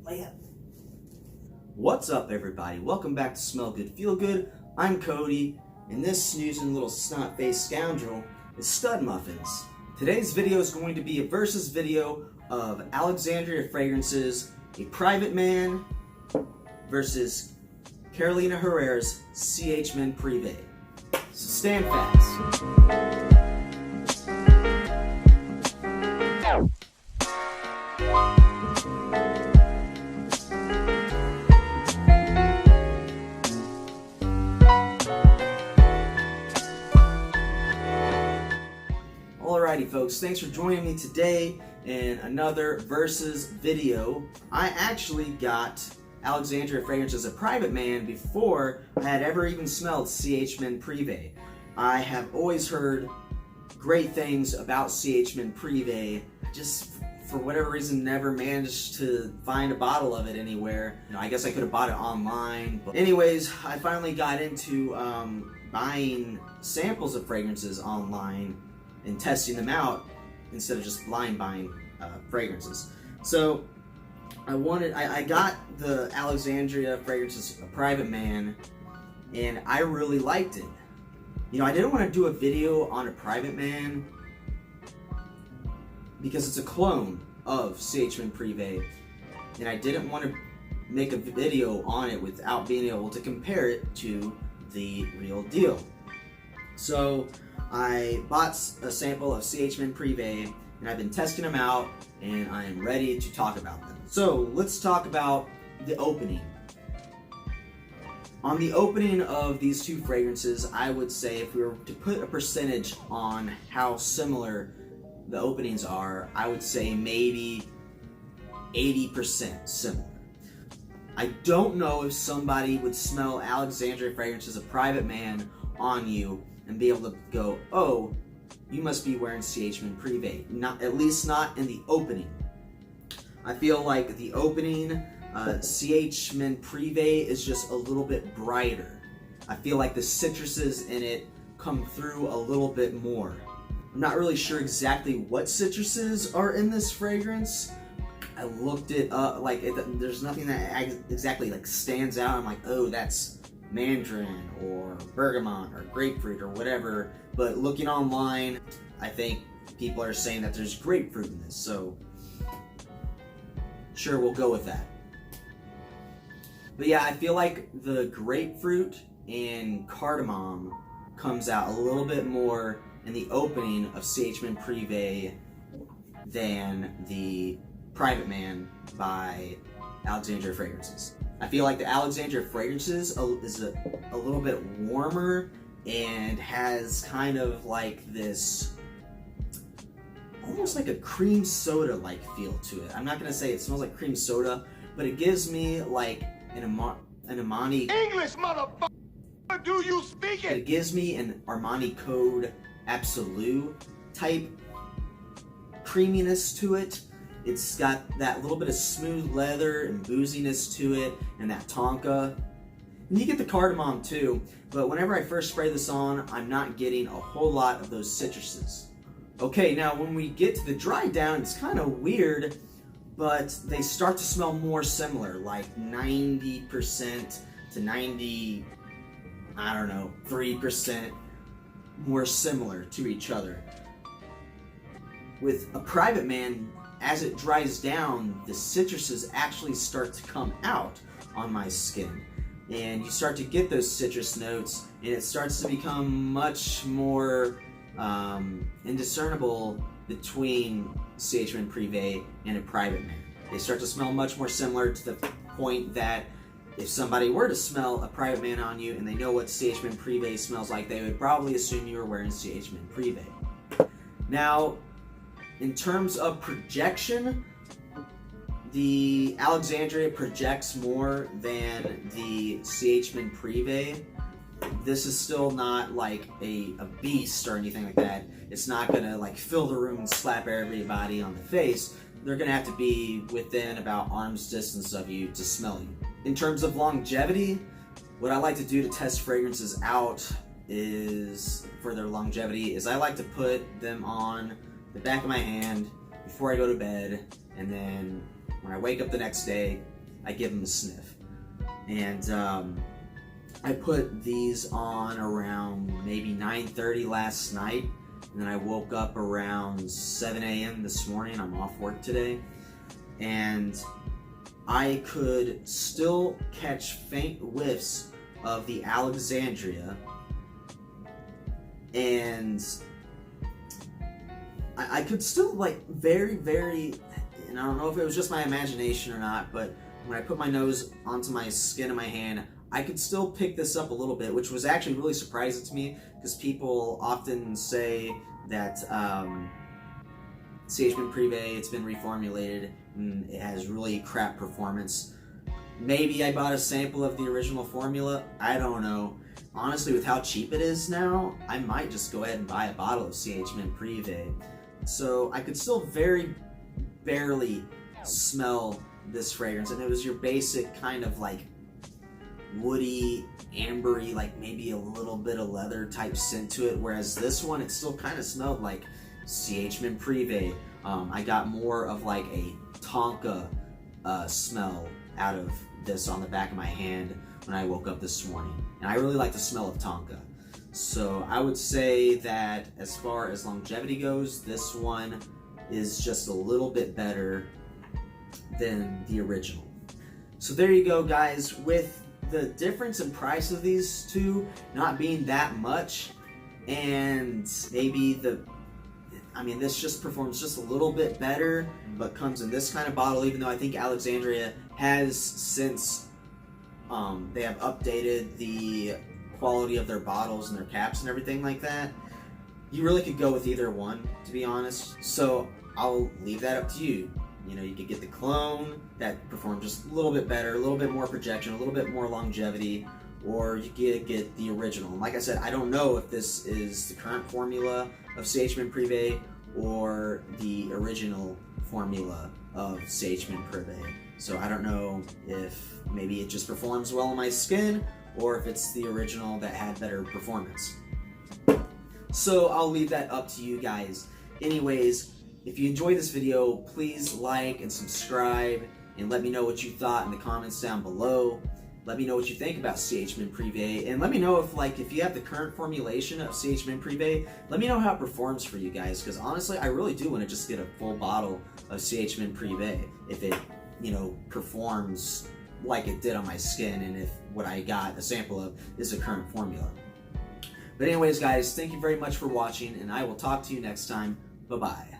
Lay up. What's up, everybody? Welcome back to Smell Good, Feel Good. I'm Cody, and this snoozing little snot-faced scoundrel is Stud Muffins. Today's video is going to be a versus video of Alexandria Fragrance's A Private Man versus Carolina Herrera's CH Men Prive. So stand fast. Alrighty folks, thanks for joining me today in another versus video. I actually got Alexandria Fragrance as a private man before I had ever even smelled CH Men Prive. I have always heard great things about CH Men Prive, just for whatever reason never managed to find a bottle of it anywhere. I guess I could have bought it online. But anyways, I finally got into buying samples of fragrances online and testing them out instead of just blind buying fragrances. So I got the Alexandria Fragrances A Private Man, and I really liked it. I didn't want to do a video on A Private Man because it's a clone of CH Men Prive, and I didn't want to make a video on it without being able to compare it to the real deal. So I bought a sample of CH Men Prive, and I've been testing them out, and I am ready to talk about them. So let's talk about the opening. On the opening of these two fragrances, I would say if we were to put a percentage on how similar the openings are, I would say maybe 80% similar. I don't know if somebody would smell Alexandria Fragrances A Private Man on you and be able to go, oh, you must be wearing CH Men Prive. Not, at least not in the opening. I feel like the opening, CH Men Prive is just a little bit brighter. I feel like the citruses in it come through a little bit more. I'm not really sure exactly what citruses are in this fragrance. I looked it up, there's nothing that exactly stands out. I'm like, oh, that's mandarin or bergamot or grapefruit or whatever, but looking online, I think people are saying that there's grapefruit in this, so sure, we'll go with that. But yeah, I feel like the grapefruit and cardamom comes out a little bit more in the opening of CH Men Prive than the Private Man by Alexandria Fragrances. I feel like the Alexandria Fragrances is a little bit warmer and has kind of like this, almost like a cream soda like feel to it. I'm not gonna say it smells like cream soda, but it gives me like an Armani English, motherfucker. Do you speak it? It gives me an Armani Code Absolute type creaminess to it. It's got that little bit of smooth leather and booziness to it, and that tonka. And you get the cardamom too, but whenever I first spray this on, I'm not getting a whole lot of those citruses. Okay, now when we get to the dry down, it's kind of weird, but they start to smell more similar, like 90% to 90, I don't know, 3% more similar to each other. With A Private Man, as it dries down, the citruses actually start to come out on my skin. And you start to get those citrus notes, and it starts to become much more indiscernible between CH Men Prive and A Private Man. They start to smell much more similar to the point that if somebody were to smell A Private Man on you and they know what CH Men Prive smells like, they would probably assume you were wearing CH Men Prive. Now, in terms of projection, the Alexandria projects more than the CH Men Prive. This is still not like a beast or anything like that. It's not gonna like fill the room and slap everybody on the face. They're gonna have to be within about arm's distance of you to smell you. In terms of longevity, what I like to do to test fragrances out is, for their longevity, is I like to put them on the back of my hand before I go to bed, and then when I wake up the next day, I give them a sniff. And I put these on around maybe 9:30 last night, and then I woke up around 7 a.m. this morning. I'm off work today, and I could still catch faint whiffs of the Alexandria, and I could still, like, very, and I don't know if it was just my imagination or not, but when I put my nose onto my skin of my hand, I could still pick this up a little bit, which was actually really surprising to me, because people often say that CH Men Prive, it's been reformulated, and it has really crap performance. Maybe I bought a sample of the original formula, I don't know. Honestly, with how cheap it is now, I might just go ahead and buy a bottle of CH Men Prive. So I could still very barely smell this fragrance, and it was your basic kind of like woody, ambery, like maybe a little bit of leather type scent to it, whereas this one, it still kind of smelled like CH Men Prive. I got more of like a Tonka smell out of this on the back of my hand when I woke up this morning, and I really like the smell of Tonka. So I would say that as far as longevity goes, this one is just a little bit better than the original. So there you go, guys. With the difference in price of these two not being that much, and maybe this just performs just a little bit better, but comes in this kind of bottle, even though I think Alexandria has since they have updated the quality of their bottles and their caps and everything like that. You really could go with either one, to be honest. So I'll leave that up to you. You know, you could get the clone that performs just a little bit better, a little bit more projection, a little bit more longevity, or you could get the original. And like I said, I don't know if this is the current formula of CH Men Prive or the original formula of CH Men Prive. So I don't know if maybe it just performs well on my skin, or if it's the original that had better performance. So I'll leave that up to you guys. Anyways, if you enjoyed this video, please like and subscribe, and let me know what you thought in the comments down below. Let me know what you think about CH Men Prive, and let me know if you have the current formulation of CH Men Prive, let me know how it performs for you guys, because honestly, I really do want to just get a full bottle of CH Men Prive if it, performs like it did on my skin, and if what I got a sample of is the current formula. But anyways, guys, thank you very much for watching, and I will talk to you next time. Bye-bye.